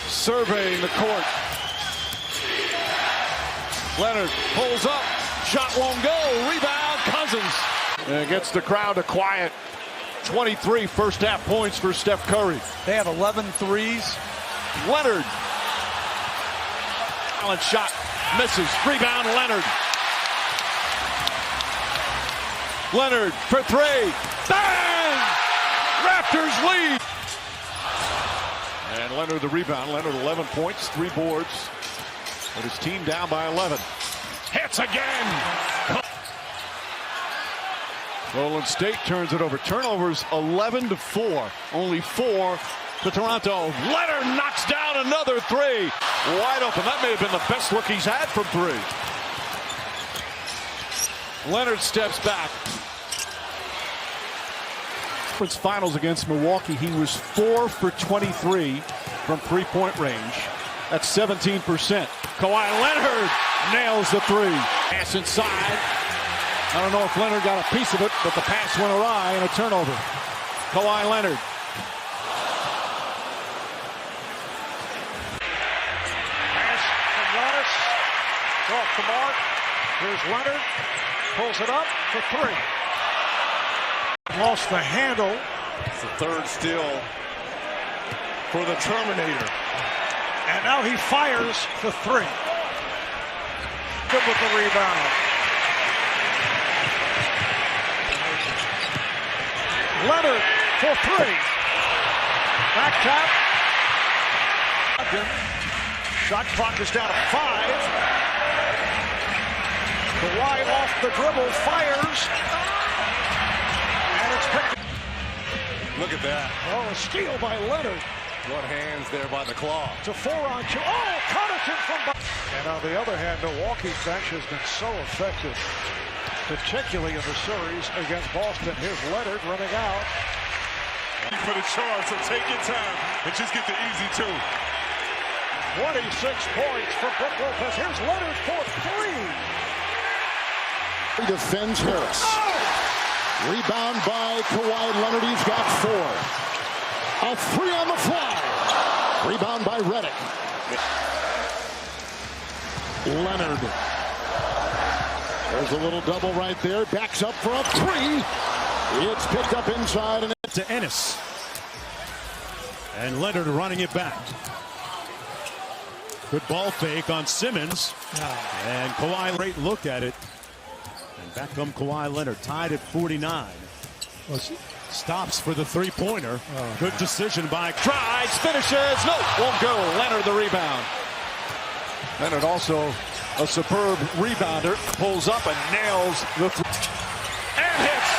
surveying the court. Leonard pulls up, shot won't go, rebound, Cousins. And gets the crowd to quiet. 23 first half points for Steph Curry. They have 11 threes. Leonard. Allen shot, misses, rebound, Leonard. Leonard for three, bang! Raptors lead. And Leonard the rebound. Leonard 11 points, 3 boards. But his team down by 11. Hits again. Golden State turns it over. Turnovers 11-4. Only 4 to Toronto. Leonard knocks down another three. Wide open. That may have been the best look he's had from three. Leonard steps back. Conference Finals against Milwaukee, he was 4 for 23 from three-point range. That's 17%. Kawhi Leonard nails the three. Pass inside. I don't know if Leonard got a piece of it, but the pass went awry and a turnover. Kawhi Leonard. Pass from Giannis. Off the mark. Here's Leonard. Pulls it up for three. Lost the handle. It's the third steal for the Terminator. And now he fires for three. Good with the rebound. Leonard for three. Back tap. Shot clock is down to 5. Kawhi off the dribble, fires. And it's picked. Look at that. Oh, a steal by Leonard. What hands there by the claw. It's a 4-on-2. Oh, Connaughton from. And on the other hand, Milwaukee's bench has been so effective, particularly in the series against Boston. Here's Leonard running out. For the charge, so take your time and just get the easy two. 26 points for Brook Lopez. Here's Leonard for three. He defends Harris. Rebound by Kawhi Leonard. He's got 4. A three on the fly. Rebound by Redick. Leonard. There's a little double right there. Backs up for a three. It's picked up inside and to Ennis. And Leonard running it back. Good ball fake on Simmons. And Kawhi, great look at it. And back come Kawhi Leonard, tied at 49. Stops for the three-pointer. Good decision by. Tries, finishes, no, won't go. Leonard the rebound. Leonard also a superb rebounder. Pulls up and nails the three. And hits.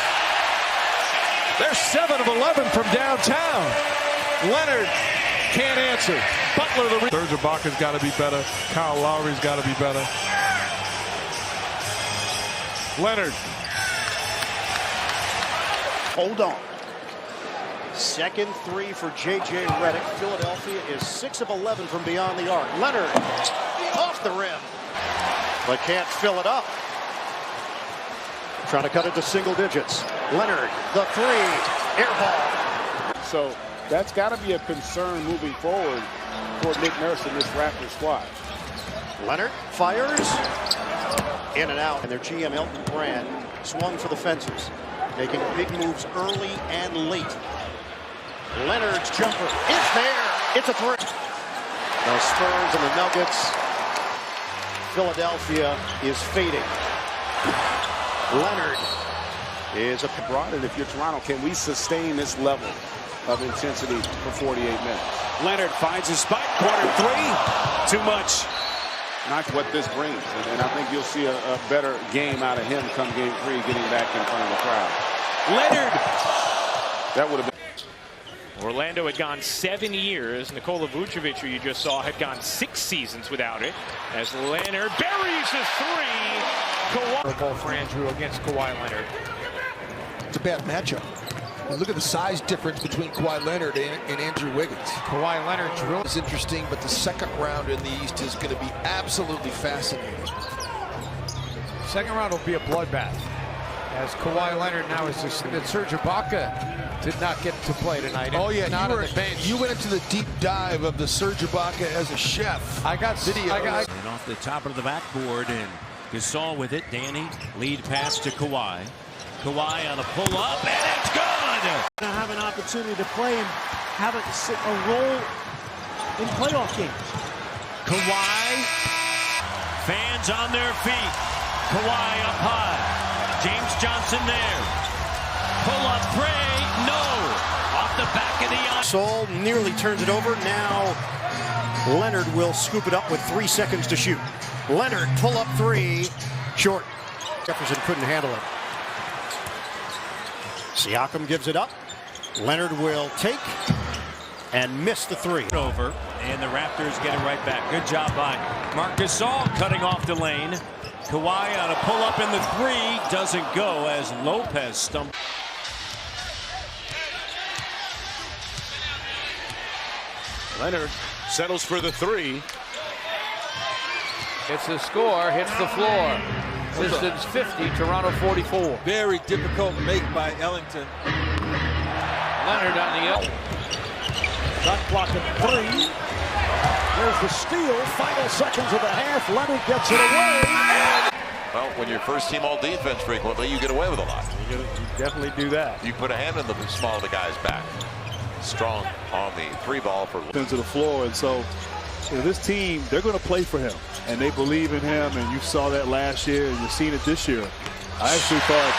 They're 7 of 11 from downtown. Leonard can't answer. Butler the Serge Ibaka's got to be better. Kyle Lowry's got to be better. Leonard. Hold on. Second three for J.J. Redick. Philadelphia is 6 of 11 from beyond the arc. Leonard off the rim, but can't fill it up. Trying to cut it to single digits. Leonard, the three, air ball. So that's got to be a concern moving forward for Nick Nurse and this Raptors squad. Leonard fires in and out, and their GM Elton Brand swung for the fences, making big moves early and late. Leonard's jumper is there. It's a three. The Spurs and the Nuggets. Philadelphia is fading. Leonard is a Broad, and if you're Toronto, can we sustain this level of intensity for 48 minutes? Leonard finds his spot. Corner three. Too much. Not what this brings. And I think you'll see a better game out of him come game 3, getting back in front of the crowd. Leonard. That would have been. Orlando had gone 7 years. Nikola Vucevic, who you just saw, had gone 6 seasons without it. As Leonard buries his three. Kawhi. Ball for Andrew against Kawhi Leonard. It's a bad matchup. And look at the size difference between Kawhi Leonard and Andrew Wiggins. Kawhi Leonard drills. It's interesting, but the second round in the East is going to be absolutely fascinating. Second round will be a bloodbath. As Kawhi Leonard now is that Serge Ibaka did not get to play tonight. Oh yeah, not on the bench. You went into the deep dive of the Serge Ibaka as a chef. I got video. And off the top of the backboard, and Gasol with it. Danny, lead pass to Kawhi. Kawhi on a pull-up, and it's good! Now have an opportunity to play and have a role in playoff games. Kawhi, fans on their feet. Kawhi up high. James Johnson there. Pull-up three, no! Off the back of the eye. Sol nearly turns it over. Now Leonard will scoop it up with 3 seconds to shoot. Leonard, pull-up three, short. Jefferson couldn't handle it. Siakam gives it up. Leonard will take and miss the three. Over, and the Raptors get it right back. Good job by Marc Gasol cutting off the lane. Kawhi on a pull-up in the three. Doesn't go as Lopez stumbles. Leonard settles for the three. Hits the score, hits the floor. Pistons 50, Toronto 44. Very difficult make by Ellington. Leonard on the up. Shot clock at 3. There's the steal. Final seconds of the half. Leonard gets it away. Well, when you're first team all defense frequently, you get away with a lot. You definitely do that. You put a hand in the small of the guy's back. Strong on the three ball for to the floor, and so this team, they're going to play for him, and they believe in him, and you saw that last year, and you've seen it this year. I actually thought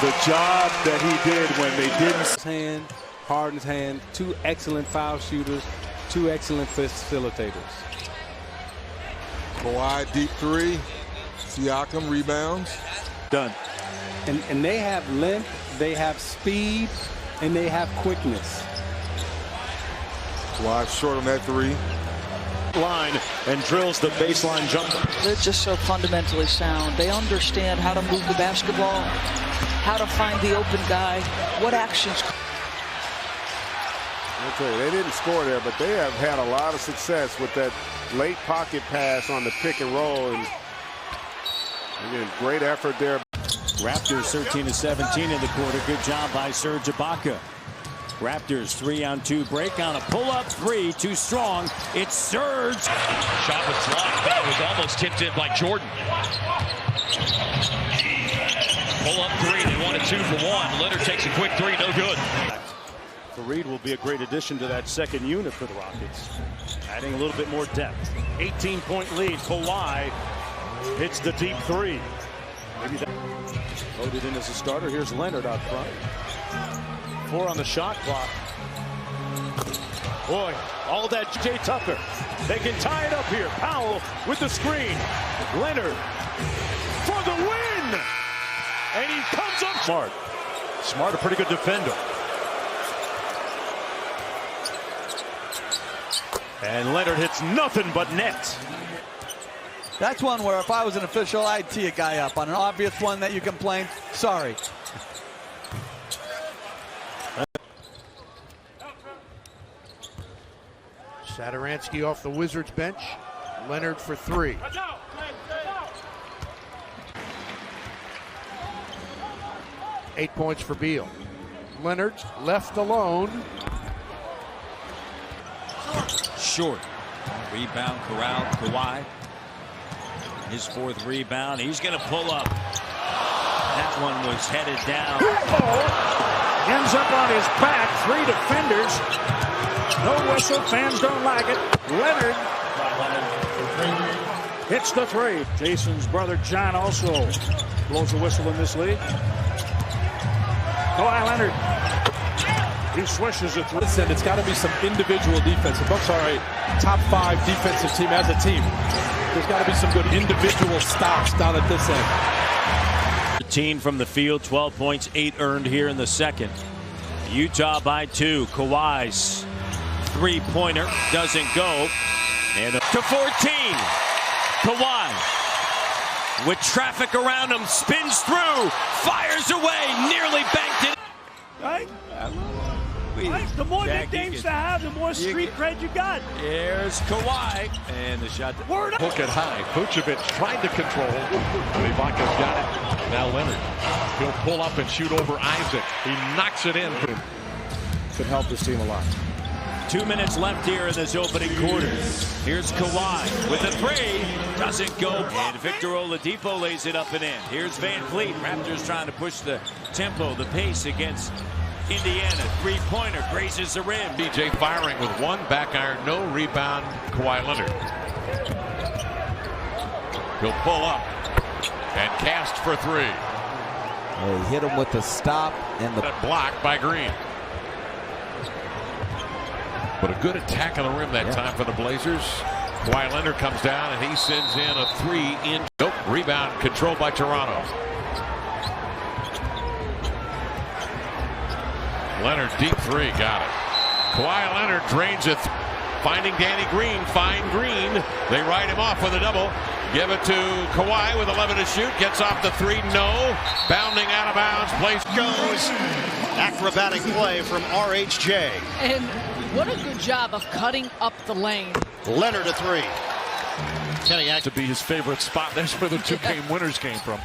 the job that he did when they didn't. Harden's hand, 2 excellent foul shooters, 2 excellent facilitators. Kawhi deep three. Siakam rebounds. Done. And they have length, they have speed, and they have quickness. Kawhi short on that three. Line and drills the baseline jumper. They're just so fundamentally sound. They understand how to move the basketball, how to find the open guy, what actions. I'll tell you, they didn't score there, but they have had a lot of success with that late pocket pass on the pick and roll. And again, great effort there. Raptors 13-17 in the quarter. Good job by Serge Ibaka. Raptors 3-on-2 break on a pull-up three. Too strong. It's Serge. Shot was blocked, but it was almost tipped in by Jordan. Pull-up three. They wanted 2 for 1. Leonard takes a quick three. No good. Fareed will be a great addition to that second unit for the Rockets, adding a little bit more depth. 18-point lead. Kawhi hits the deep three. Maybe that loaded in as a starter. Here's Leonard out front. 4 on the shot clock. Boy, all that Jay Tucker. They can tie it up here. Powell with the screen. Leonard for the win. And he comes up. Smart, a pretty good defender. And Leonard hits nothing but net. That's one where if I was an official, I'd tee a guy up on an obvious one that you complain. Sorry. Satoransky off the Wizards bench. Leonard for 3. Eight points for Beal. Leonard left alone. Short. Rebound corralled. Kawhi. His 4th rebound. He's going to pull up. That one was headed down. Ends up on his back. 3 defenders. No whistle. Fans don't like it. Leonard hits the 3. Jason's brother John also blows a whistle in this league. Kawhi Leonard. He swishes it through. Listen, it's got to be some individual defense. The Bucks are a top 5 defensive team as a team. There's got to be some good individual stops down at this end. 13 from the field, 12 points, 8 earned here in the second. Utah by 2. Kawhi's 3-pointer doesn't go. And to 14. Kawhi with traffic around him, spins through, fires away, nearly banked it. Right? We three. The more Jack nicknames to have, the more street cred you got. Here's Kawhi. And the shot. Hook it high. Vucevic tried to control. Ibaka's got it. Now Leonard. He'll pull up and shoot over Isaac. He knocks it in. Could help this team a lot. 2 minutes left here in this opening quarter. Here's Kawhi with the three. Doesn't go. And Victor Oladipo lays it up and in. Here's Van Fleet. Raptors trying to push the tempo, the pace against Indiana. Three-pointer grazes the rim. DJ firing with one back iron. No rebound. Kawhi Leonard. He'll pull up and cast for three. They hit him with the stop and the block by Green. But a good attack on the rim that time for the Blazers. Kawhi Leonard comes down and he sends in a three in. Nope. Rebound controlled by Toronto. Leonard deep three. Got it. Kawhi Leonard drains it. Finding Danny Green. Find Green. They ride him off with a double. Give it to Kawhi with 11 to shoot. Gets off the three. No. Bounding out of bounds. Place goes. Acrobatic play from RHJ. And what a good job of cutting up the lane. Leonard a three. Kenny to be his favorite spot. That's where the two-game winners came from.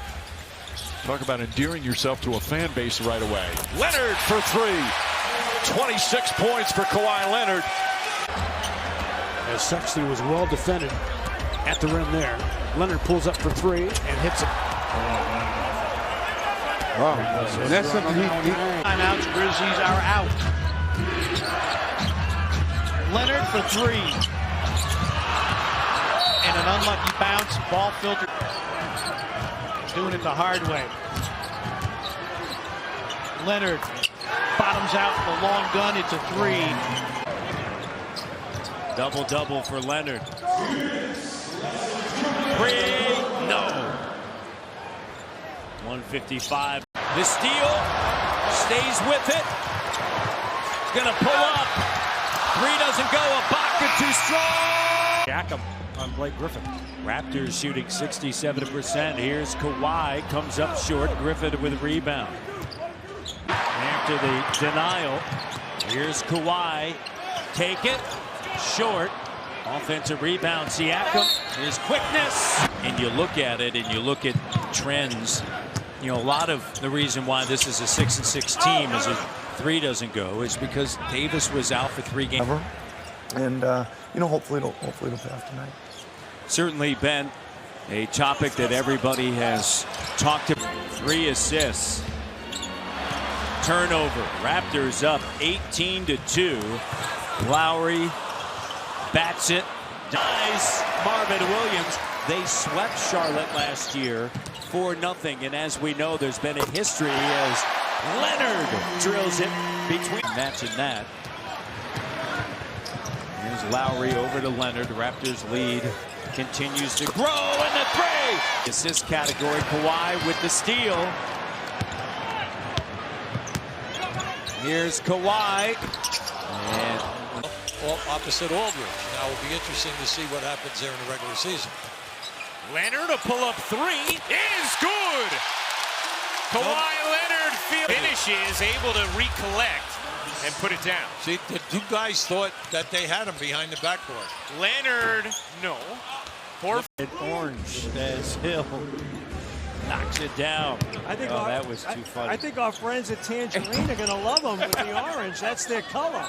Talk about endearing yourself to a fan base right away. Leonard for three. 26 points for Kawhi Leonard. As Sexton was well defended at the rim there. Leonard pulls up for three and hits it. Wow. And that's something he Timeouts, Grizzlies are out. Leonard for three. And an unlucky bounce. Ball filter. Doing it the hard way. Leonard bottoms out the long gun. It's a three. Double-double for Leonard. Three. No. 155. The steal. Stays with it. Gonna pull up. Three doesn't go. Ibaka too strong. Jack on Blake Griffin. Raptors shooting 67%. Here's Kawhi. Comes up short. Griffin with a rebound. After the denial, here's Kawhi. Take it. Short. Offensive rebound. Siakam. His quickness. And you look at it and you look at trends. You know, a lot of the reason why this is a 6-6 team is if three doesn't go is because Davis was out for 3 games. And you know, hopefully it'll pay off tonight. Certainly been a topic that everybody has talked about. 3 assists. Turnover. Raptors up 18-2. Lowry bats it. Dies. Marvin Williams. They swept Charlotte last year 4-0. And as we know, there's been a history as Leonard drills it between match and that. Here's Lowry over to Leonard. Raptors lead continues to grow, and the three. Assist category. Kawhi with the steal. Here's Kawhi. And opposite Aldridge. Now it will be interesting to see what happens there in the regular season. Leonard a pull-up three. It is good. Kawhi Leonard finishes, able to recollect and put it down. See, the two guys thought that they had him behind the backboard. Leonard, no. Orange as Hill knocks it down. I think that was too funny. I think our friends at Tangerine are going to love them with the orange. That's their color.